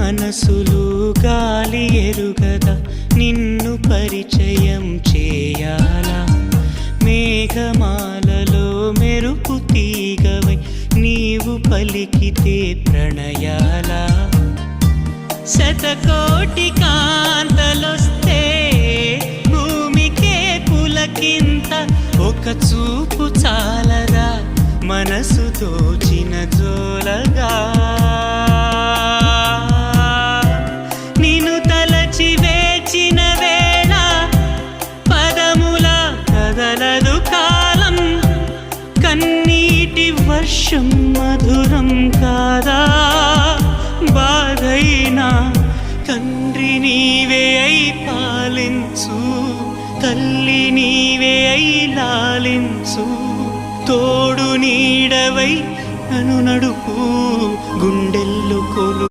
మనసులు గాలి ఎరుగదా నిన్ను పరిచయం చేయాలా మేఘమాలలో మెరుపు తీగవై నీవు పలికితే ప్రణయాలా శతకోటి కాంతలొస్తే భూమికే పులకింత ఒక చూపు చాలదా మనసు దోచిన జోలగా నిన్ను తలచి వేచిన వేళ పదముల కదలదు కాలం కన్నీటి వర్షం మధురం కాదా బాధైనా తండ్రి నీవే అయి పాలించు తల్లి నీవే అయి లాలించు తోడు నీడవై నన్ను నడుపు గుండెల్లో కొలు